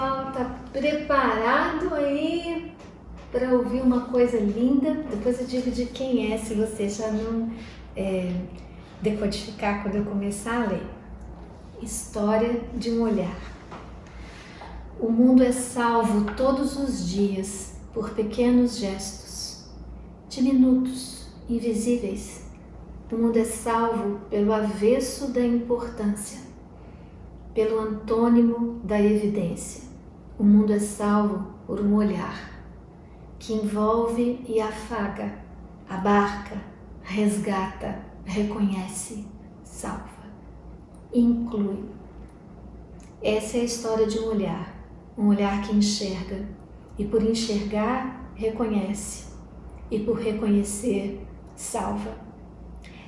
pessoal, tá preparado aí para ouvir uma coisa linda? Depois eu digo de quem é, se você já não decodificar quando eu começar a ler. História de um olhar. O mundo é salvo todos os dias por pequenos gestos, diminutos, invisíveis. O mundo é salvo pelo avesso da importância, pelo antônimo da evidência. O mundo é salvo por um olhar que envolve e afaga, abarca, resgata, reconhece, salva, inclui. Essa é a história de um olhar que enxerga e por enxergar reconhece e por reconhecer salva.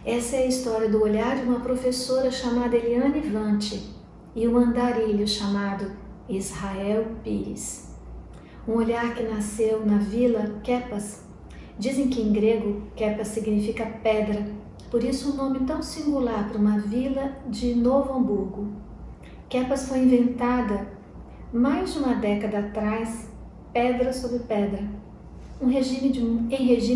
Essa é a história do olhar de uma professora chamada Eliane Vante e um andarilho chamado Israel Pires. Um olhar que nasceu na vila Kepas. Dizem que em grego Kepas significa pedra, por isso um nome tão singular para uma vila de Novo Hamburgo. Kepas foi inventada mais de uma década atrás, pedra sobre pedra, em regime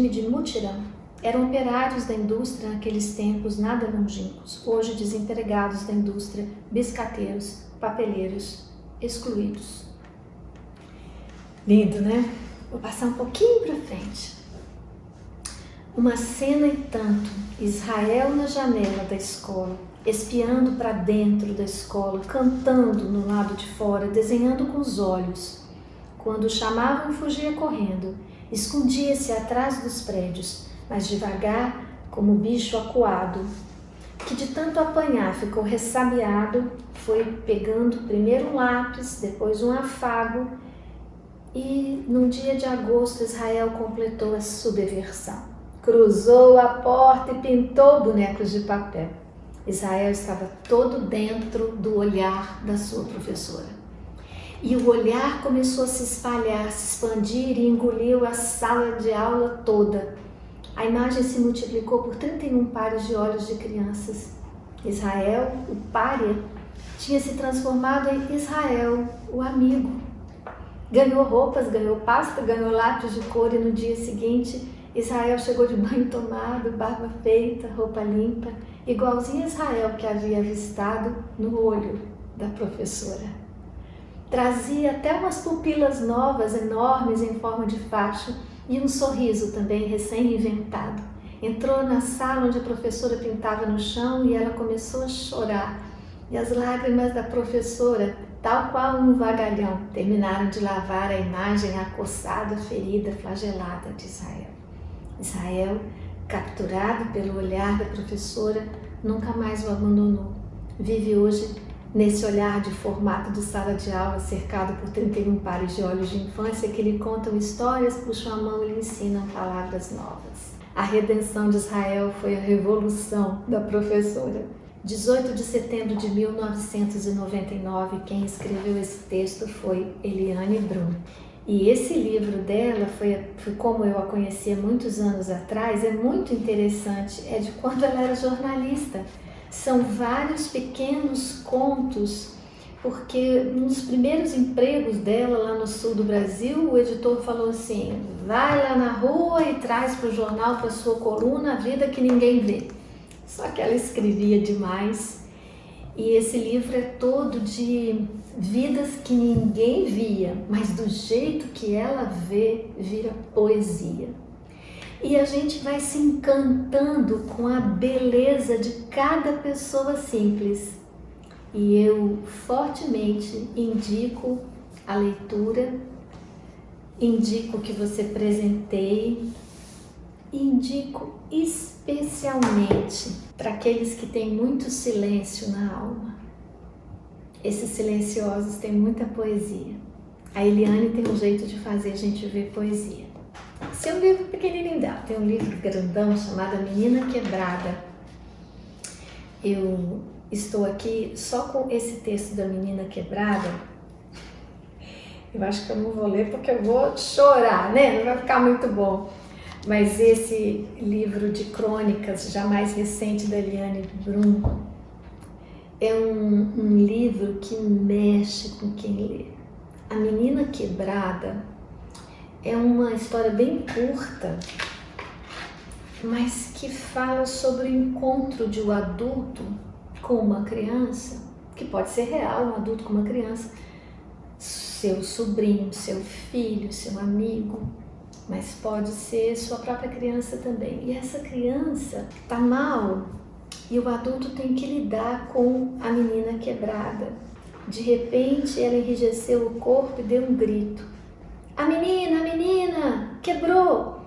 de mutirão. Eram operários da indústria naqueles tempos nada longínquos, hoje desempregados da indústria, biscateiros, papeleiros, excluídos. Lindo, né? Vou passar um pouquinho para frente. Uma cena e tanto, Israel na janela da escola, espiando para dentro da escola, cantando no lado de fora, desenhando com os olhos. Quando chamavam, fugia correndo, escondia-se atrás dos prédios, mas devagar, como bicho acuado, que de tanto apanhar ficou ressabiado, foi pegando primeiro um lápis, depois um afago, e num dia de agosto Israel completou a subversão. Cruzou a porta e pintou bonecos de papel. Israel estava todo dentro do olhar da sua professora. E o olhar começou a se espalhar, se expandir e engoliu a sala de aula toda. A imagem se multiplicou por 31 pares de olhos de crianças. Israel, o pária, tinha se transformado em Israel, o amigo. Ganhou roupas, ganhou pasta, ganhou lápis de cor e no dia seguinte Israel chegou de banho tomado, barba feita, roupa limpa, igualzinho a Israel que havia avistado no olho da professora. Trazia até umas pupilas novas, enormes, em forma de facho, e um sorriso também recém-inventado. Entrou na sala onde a professora pintava no chão e ela começou a chorar. E as lágrimas da professora, tal qual um vagalhão, terminaram de lavar a imagem acossada, ferida, flagelada de Israel. Israel, capturado pelo olhar da professora, nunca mais o abandonou. Vive hoje nesse olhar de formato de sala de aula, cercado por 31 pares de olhos de infância que lhe contam histórias, puxam a mão e lhe ensinam palavras novas. A redenção de Israel foi a revolução da professora. 18 de setembro de 1999, quem escreveu esse texto foi Eliane Brum. E esse livro dela foi como eu a conhecia muitos anos atrás, é muito interessante, é de quando ela era jornalista. São vários pequenos contos, porque nos primeiros empregos dela lá no sul do Brasil, o editor falou assim: vai lá na rua e traz para o jornal, para a sua coluna, a vida que ninguém vê. Só que ela escrevia demais e esse livro é todo de vidas que ninguém via, mas do jeito que ela vê, vira poesia. E a gente vai se encantando com a beleza de cada pessoa simples. E eu fortemente indico a leitura, indico que você presenteie, indico especialmente para aqueles que têm muito silêncio na alma. Esses silenciosos têm muita poesia. A Eliane tem um jeito de fazer a gente ver poesia. Esse é um livro pequenininho dela, tem um livro grandão chamado A Menina Quebrada. Eu estou aqui só com esse texto da Menina Quebrada. Eu acho que eu não vou ler porque eu vou chorar, né? Não vai ficar muito bom. Mas esse livro de crônicas, já mais recente, da Eliane Brum, é um livro que mexe com quem lê. A Menina Quebrada é uma história bem curta, mas que fala sobre o encontro de um adulto com uma criança, que pode ser real, um adulto com uma criança, seu sobrinho, seu filho, seu amigo, mas pode ser sua própria criança também. E essa criança tá mal e o adulto tem que lidar com a menina quebrada. De repente ela enrijeceu o corpo e deu um grito. A menina, quebrou!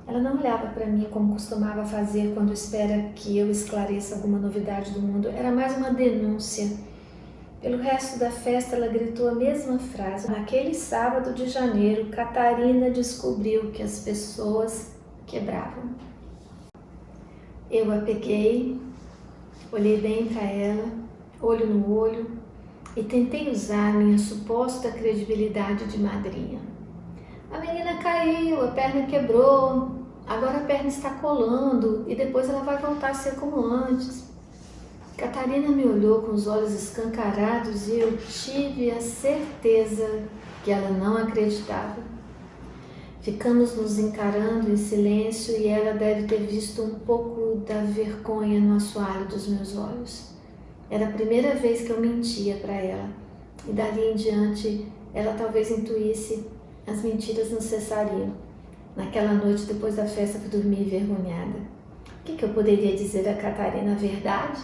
Ela não olhava para mim como costumava fazer quando espera que eu esclareça alguma novidade do mundo. Era mais uma denúncia. Pelo resto da festa, ela gritou a mesma frase. Naquele sábado de janeiro, Catarina descobriu que as pessoas quebravam. Eu a peguei, olhei bem para ela, olho no olho, e tentei usar minha suposta credibilidade de madrinha. A menina caiu, a perna quebrou, agora a perna está colando e depois ela vai voltar a ser como antes. Catarina me olhou com os olhos escancarados e eu tive a certeza que ela não acreditava. Ficamos nos encarando em silêncio e ela deve ter visto um pouco da vergonha no assoalho dos meus olhos. Era a primeira vez que eu mentia para ela e dali em diante ela talvez intuísse as mentiras não cessariam. Naquela noite depois da festa fui dormir envergonhada. O que eu poderia dizer a Catarina? A verdade?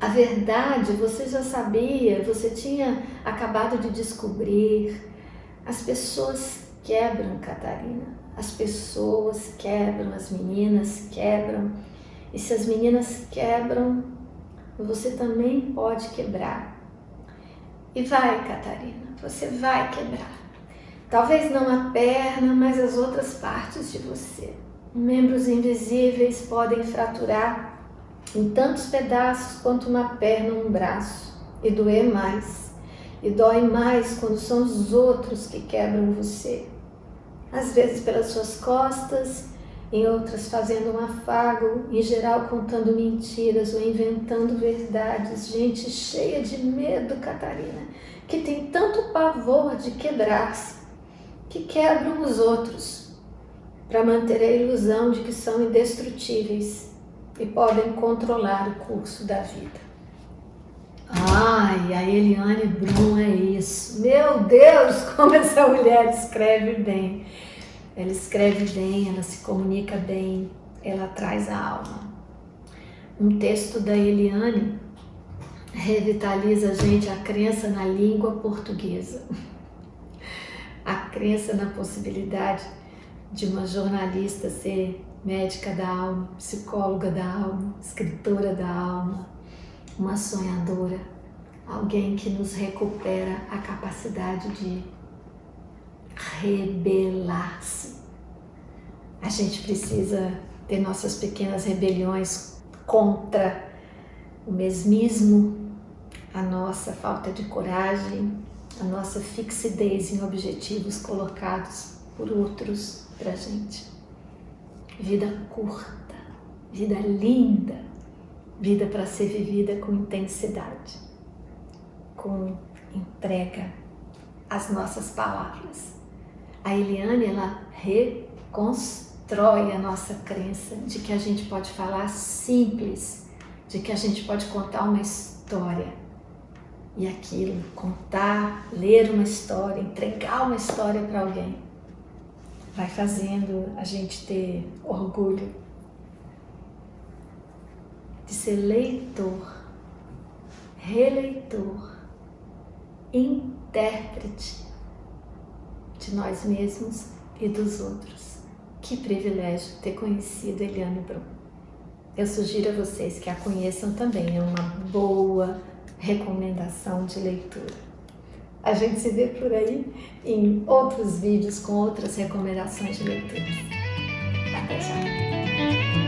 A verdade você já sabia, você tinha acabado de descobrir. As pessoas quebram, Catarina. As pessoas quebram, as meninas quebram. E se as meninas quebram, você também pode quebrar. E vai, Catarina, você vai quebrar. Talvez não a perna, mas as outras partes de você. Membros invisíveis podem fraturar em tantos pedaços quanto uma perna ou um braço, e doer mais. E dói mais quando são os outros que quebram você. Às vezes pelas suas costas, em outras fazendo um afago, em geral contando mentiras ou inventando verdades. Gente cheia de medo, Catarina, que tem tanto pavor de quebrar-se, que quebram os outros para manter a ilusão de que são indestrutíveis e podem controlar o curso da vida. Ai, a Eliane Brum é isso. Meu Deus, como essa mulher escreve bem. Ela escreve bem, ela se comunica bem, ela traz a alma. Um texto da Eliane revitaliza a gente a crença na língua portuguesa. A crença na possibilidade de uma jornalista ser médica da alma, psicóloga da alma, escritora da alma, uma sonhadora, alguém que nos recupera a capacidade de rebelar-se. A gente precisa ter nossas pequenas rebeliões contra o mesmismo, a nossa falta de coragem, a nossa fixidez em objetivos colocados por outros pra gente. Vida curta, vida linda, vida para ser vivida com intensidade, com entrega às nossas palavras. A Eliane, ela reconstrói a nossa crença de que a gente pode falar simples, de que a gente pode contar uma história. E aquilo, contar, ler uma história, entregar uma história para alguém, vai fazendo a gente ter orgulho de ser leitor, releitor, intérprete de nós mesmos e dos outros. Que privilégio ter conhecido Eliane Brum. Eu sugiro a vocês que a conheçam também, é uma boa recomendação de leitura. A gente se vê por aí em outros vídeos com outras recomendações de leitura. Até já!